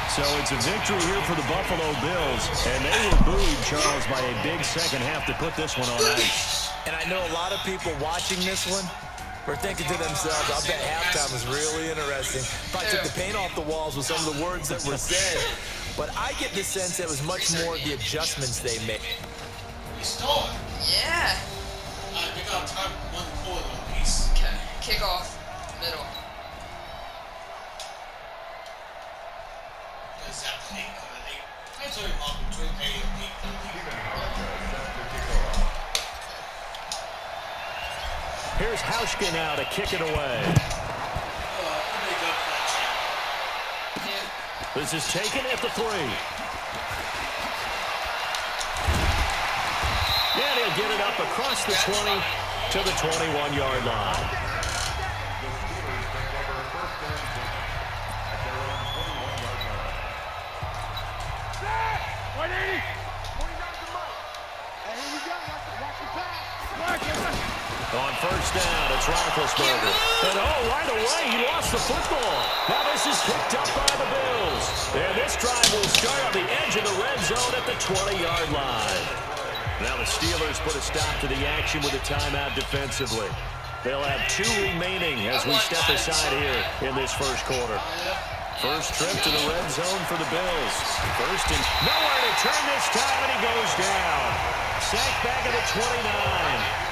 So it's a victory here for the Buffalo Bills, and they were booed, Charles, by a big second half to put this one on ice. And I know a lot of people watching this one were thinking to themselves, I bet halftime was really interesting. Probably took the paint off the walls with some of the words that were said. But I get the sense that it was much more the adjustments they made. Yeah. We got time 1 quarter piece. Okay. Kick off. Middle. Here's Hauschka now to kick it away. This is taken at the 3. And he'll get it up across the 20 to the 21-yard line. On first down, it's Roethlisberger. And right away, he lost the football. Now this is picked up by the Bills. And this drive will start on the edge of the red zone at the 20-yard line. Now the Steelers put a stop to the action with a timeout defensively. They'll have 2 remaining as we step aside here in this first quarter. First trip to the red zone for the Bills. First and nowhere to turn this time, and he goes down. Sacked back at the 29.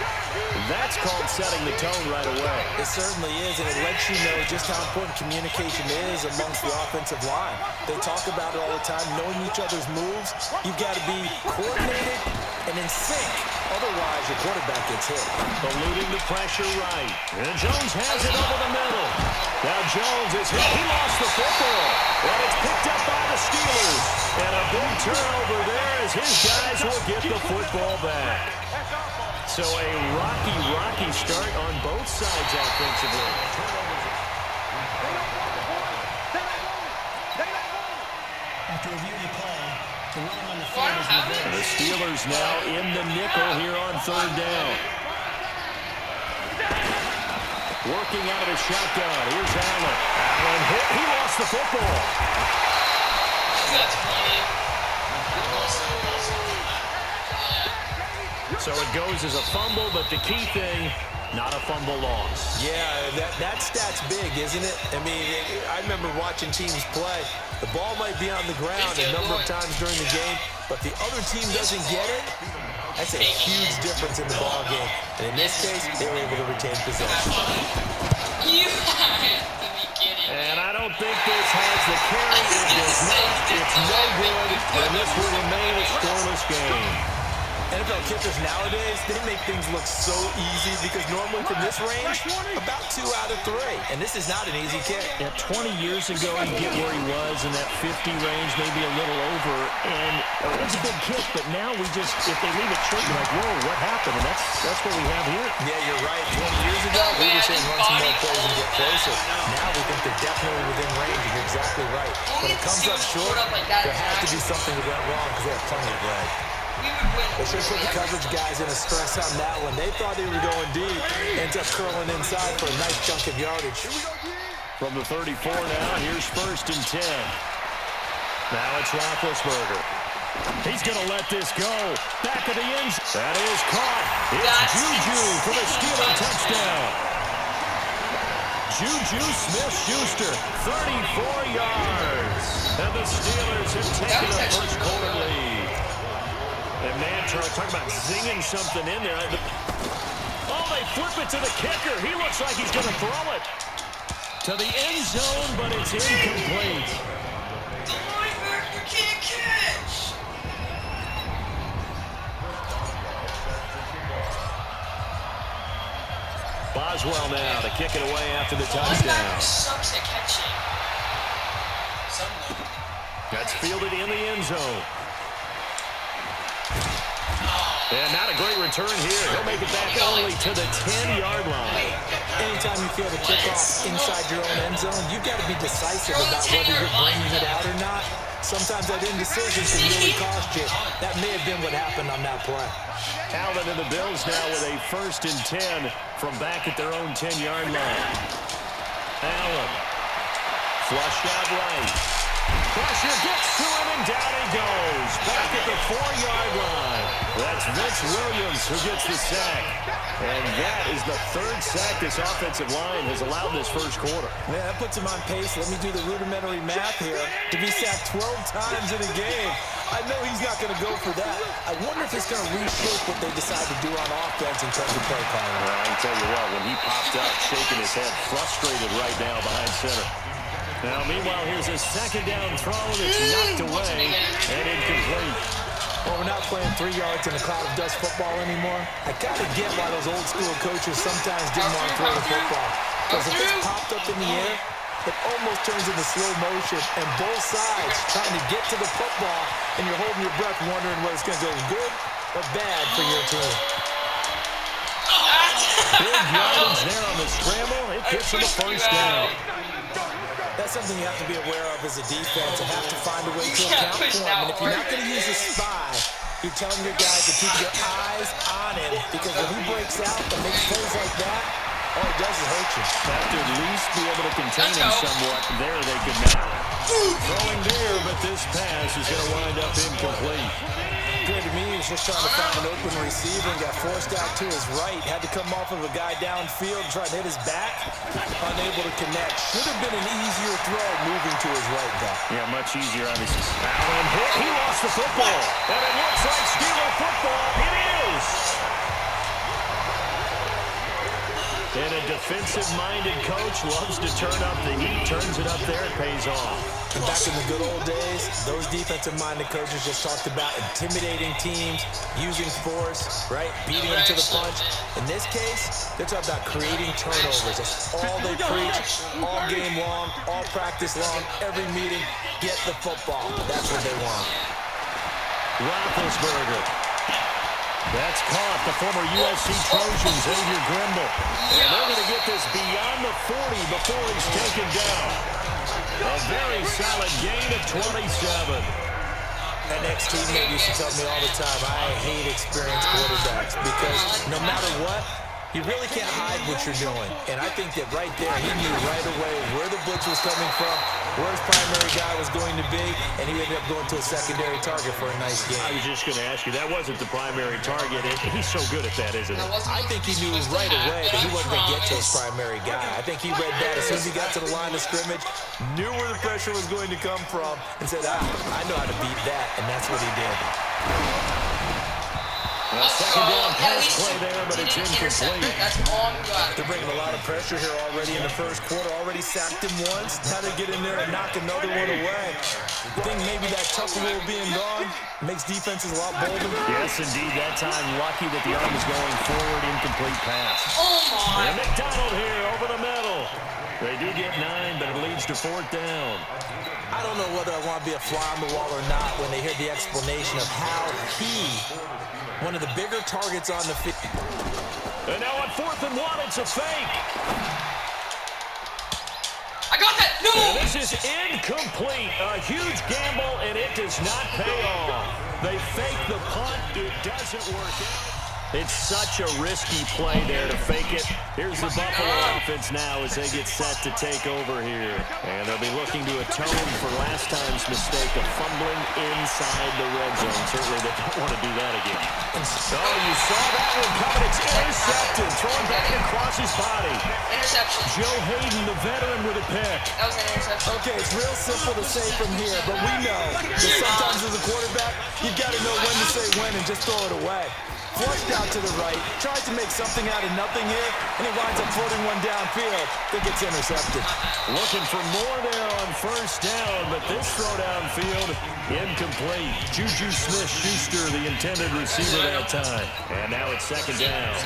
That's called setting the tone right away. It certainly is, and it lets you know just how important communication is amongst the offensive line. They talk about it all the time, knowing each other's moves. You've got to be coordinated and in sync. Otherwise, your quarterback gets hit. Eluding the pressure right. And Jones has it over the middle. Now Jones is hit. He lost the football. And it's picked up by the Steelers. And a big turnover there as his guys will get the football back. So a rocky start on both sides offensively. After reviewing the play, the running on the field is reversed. The Steelers now in the nickel here on third down. Working out of the shotgun. Here's Allen. Allen hit. He lost the football. That's funny. So it goes as a fumble, but the key thing, not a fumble loss. Yeah, that stat's big, isn't it? I mean, I remember watching teams play. The ball might be on the ground a number of times during the game, but the other team doesn't get it. That's a huge difference in the ball game. And in this case, they were able to retain possession. You have to be kidding. And I don't think this has the carry. It does not. It's no good, and this will remain a scoreless game. NFL kickers nowadays, they make things look so easy because normally from this range, about 2 out of 3. And this is not an easy kick. Yeah, 20 years ago, he'd get where he was in that 50 range, maybe a little over. And it's a big kick, but now we just, if they leave it short, you're like, whoa, what happened? And that's what we have here. Yeah, you're right. 20 years ago, we were saying run some more plays and get closer. Now we think they're definitely within range, and you're exactly right. When it comes up short, there has to be something that went wrong because they have plenty of leg. They should put the coverage guys in a stress on that one. They thought they were going deep. Ends up curling inside for a nice chunk of yardage. From the 34 now, here's 1st and 10. Now it's Roethlisberger. He's going to let this go. Back of the end. That is caught. It's Juju for the Steeler touchdown. Juju Smith-Schuster, 34 yards. And the Steelers have taken a first quarter lead. And man, Charles, talk about zinging something in there. Oh, they flip it to the kicker. He looks like he's going to throw it to the end zone, but it's incomplete. The linebacker can't catch. Boswell now to kick it away after the touchdown. Linebacker sucks at catching. That's fielded in the end zone. And not a great return here. He'll make it back only to the 10-yard line. Anytime you feel the kickoff inside your own end zone, you've got to be decisive about whether you're bringing it out or not. Sometimes that indecision can really cost you. That may have been what happened on that play. Allen and the Bills now with a 1st and 10 from back at their own 10-yard line. Allen. Flush out right. Pressure gets to him, and down he goes. Back at the 4-yard line. That's Vince Williams who gets the sack. And that is the 3rd sack this offensive line has allowed this first quarter. Man, that puts him on pace. Let me do the rudimentary math here. To be sacked 12 times in a game. I know he's not going to go for that. I wonder if it's going to reshape what they decide to do on offense in terms of play calling. Well, I can tell you what, when he popped up, shaking his head, frustrated right now behind center. Now, meanwhile, here's a 2nd down throw that's knocked away and incomplete. Well, we're not playing 3 yards in a cloud of dust football anymore. I got to get why those old school coaches sometimes didn't want to throw the football. Because if it's popped up in the air, it almost turns into slow motion, and both sides trying to get to the football, and you're holding your breath wondering whether it's going to go good or bad for your team. Big yardage there on the scramble. It gets him a 1st down. That's something you have to be aware of as a defense and have to find a way to account for him. And if you're not going to use a spy, you're telling your guys to keep your eyes on him, because when he breaks out and makes plays like that, all he does is hurt you. Have to at least be able to contain him somewhat. There they could not. Throwing there, but this pass is going to wind up incomplete. Good to me. He was just trying to find an open receiver and got forced out to his right. Had to come off of a guy downfield and try to hit his back. Unable to connect. Should have been an easier throw moving to his right back. Yeah, much easier, obviously. Allen hit. He lost the football. And it looks like Steeler football. It is. And a defensive-minded coach loves to turn up the heat, turns it up there, it pays off. And back in the good old days, those defensive-minded coaches just talked about intimidating teams, using force, right, beating them to the punch. In this case, they're talking about creating turnovers. That's all they preach, all game long, all practice long, every meeting. Get the football. That's what they want. Roethlisberger. That's caught. The former USC Trojans, Xavier Grimble. And they're going to get this beyond the 40 before he's taken down. A very solid gain of 27. That next teammate used to tell me all the time, I hate experienced quarterbacks because no matter what, You really can't hide what you're doing. And I think that right there, he knew right away where the blitz was coming from, where his primary guy was going to be, and he ended up going to a secondary target for a nice game. I was just going to ask you, that wasn't the primary target. He's so good at that, isn't he? I think he knew right away that he wasn't going to get to his primary guy. I think he read that as soon as he got to the line of scrimmage, knew where the pressure was going to come from, and said, I know how to beat that, and that's what he did. A second down pass play there, but it's incomplete. That's all we got. They're bringing a lot of pressure here already in the first quarter. Already sacked him once. Now they get in there and knock another one away. I think maybe that tucker rule being gone makes defenses a lot bolder. Yes, indeed. That time, lucky that the arm is going forward. Incomplete pass. Oh, my. And McDonald here over the middle. They do get 9, but it leads to 4th down. I don't know whether I want to be a fly on the wall or not when they hear the explanation of how he, one of the bigger targets on the field. And now on 4th and 1, it's a fake. I got that. No. And this is incomplete. A huge gamble, and it does not pay off. They fake the punt. It doesn't work out. It's such a risky play there to fake it. Here's the Buffalo offense now as they get set to take over here. And they'll be looking to atone for last time's mistake of fumbling inside the red zone. Certainly they don't want to do that again. So you saw that one coming. It's intercepted. Thrown back across his body. Interception. Joe Hayden, the veteran, with a pick. That was an interception. Okay, it's real simple to say from here, but we know that sometimes as a quarterback, you've got to know when to say when and just throw it away. Flushed out to the right, tries to make something out of nothing here, and he winds up floating one downfield that gets intercepted. Looking for more there on 1st down, but this throw downfield, incomplete. Juju Smith-Schuster, the intended receiver that time. And now it's 2nd down.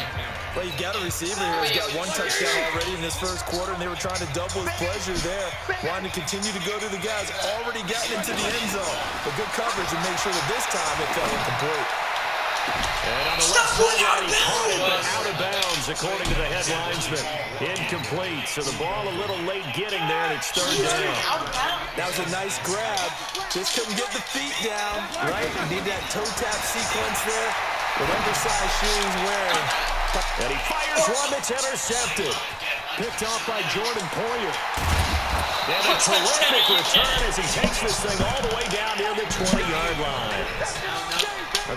Well, you've got a receiver here who's got 1 touchdown already in this first quarter, and they were trying to double his pleasure there, wanting to continue to go to the guys already gotten into the end zone. But good coverage and make sure that this time it fell incomplete. And on the left side, he caught it, but out of bounds, according to the head linesman. Incomplete, so the ball a little late getting there, and it's 3rd down. That was a nice grab. Just couldn't get the feet down, right? You need that toe tap sequence there. Whatever size shoe he's wearing. And he fires one that's intercepted. Picked off by Jordan Poyer. And a terrific return as he takes this thing all the way down near the 20-yard line.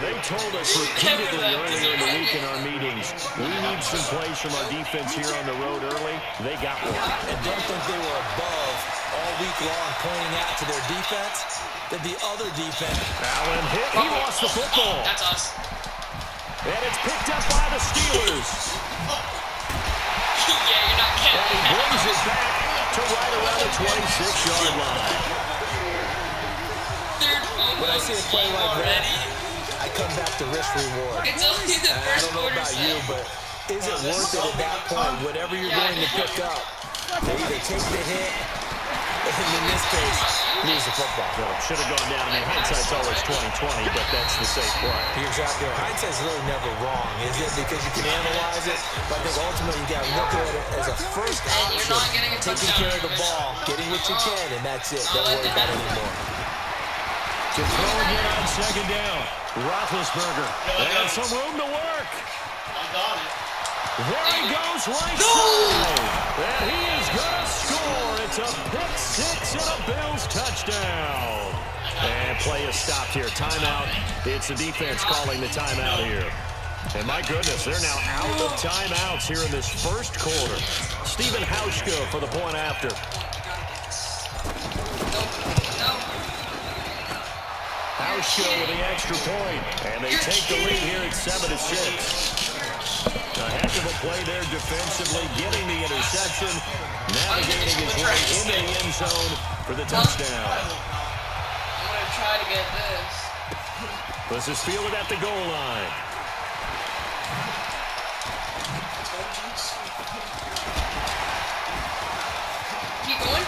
They told us repeatedly earlier in the week in our meetings, we need some plays from our defense here on the road early. They got one. And don't think they were above all week long pointing out to their defense that the other defense. Allen hit. He lost the football. That's us. And it's picked up by the Steelers. Yeah, you're not kidding. And he brings it back to right around the 26-yard line. When I see a play like that, I come back to risk reward. It's only the I first don't know quarter. about you, but is it worth it at that point? Whatever you're going to pick up, they either take the hit, and in this case, lose the football. No, should have gone down. I mean, hindsight's always 20/20, but that's the safe play. You're exactly right. Hindsight's really never wrong, is it? Because you can analyze it, but I think ultimately you got to look at it as a first And you're option, not getting a taking touchdown care of the first. ball, getting what you can, and that's it. Don't worry about it anymore. To throw again on 2nd down. Roethlisberger. They have some room to work. There he goes right side. And he is going to score. It's a pick 6 and a Bills touchdown. And play is stopped here. Timeout. It's the defense calling the timeout here. And my goodness, they're now out of timeouts here in this first quarter. Stephen Hauschka for the point after. Hauschka with the extra point. And they take the lead here at 7-6. A heck of a play there defensively, getting the interception, navigating his way into the end zone for the touchdown. I'm going to try to get this. This is fielded at the goal line. Keep going.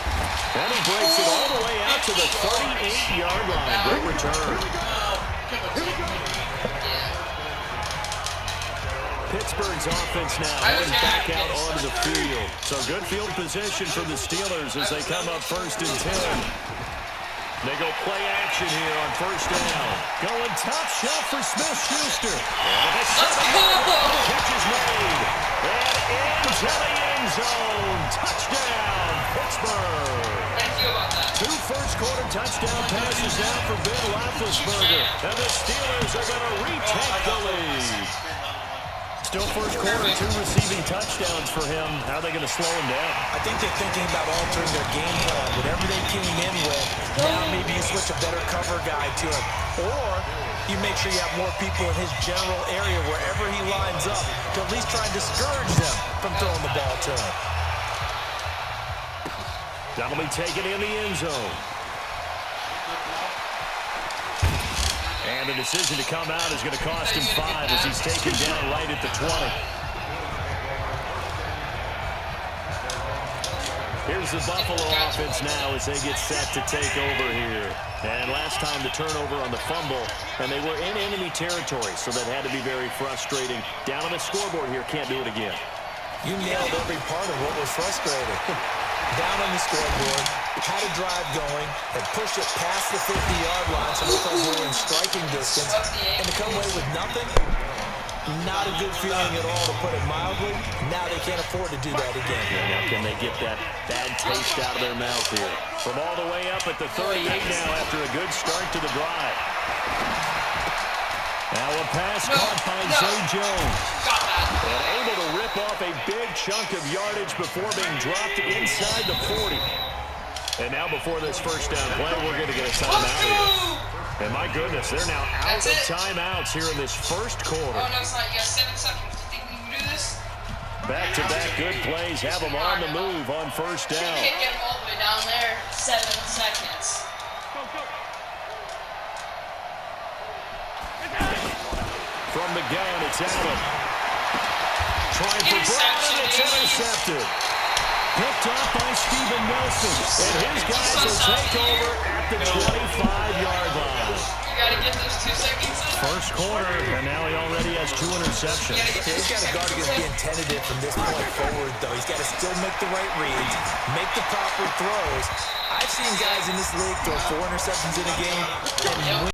And he breaks it all the way out to the 38-yard line. Great return. Pittsburgh's offense now heading back out onto the field. So good field position for the Steelers as they come up 1st and 10. They go play action here on 1st down. Going top shelf for Smith-Schuster. And a catch is made. is now for Ben Roethlisberger. And the Steelers are going to retake the lead. Still first quarter, 2 receiving touchdowns for him. How are they going to slow him down? I think they're thinking about altering their game plan. Whatever they came in with, now maybe you switch a better cover guy to him. Or you make sure you have more people in his general area wherever he lines up to at least try and discourage them from throwing the ball to him. That'll be taken in the end zone. And the decision to come out is going to cost him 5 as he's taken down right at the 20. Here's the Buffalo offense now as they get set to take over here. And last time the turnover on the fumble, and they were in enemy territory, so that had to be very frustrating. Down on the scoreboard here, can't do it again. You nailed every part of what was frustrating. Down on the scoreboard, had a drive going, and pushed it past the 50-yard line so they thought they were in striking distance, and to come away with nothing, not a good feeling at all, to put it mildly. Now they can't afford to do that again. Yeah, now can they get that bad taste out of their mouth here? From all the way up at the 38 now after a good start to the drive. Now a pass caught by Zay Jones. And able to rip off a big chunk of yardage before being dropped inside the 40. And now before this first down play, we're going to get a timeout here. And my goodness, they're now out of timeouts here in this first quarter. Oh, no, it's not. You got 7 seconds. Do you think we can do this? Back-to-back good plays have them on the move on first down. You can't get them all the way down there. 7 seconds. From the gun, it's Allen. Trying for Brown, and it's intercepted. Picked up by Steven Nelson. And his guys will take over at the 25-yard line. You got to get those 2 seconds in. First quarter, and now he already has 2 interceptions. He's got to guard against being tentative from this point forward, though. He's got to still make the right reads, make the proper throws. I've seen guys in this league throw 4 interceptions in a game and win.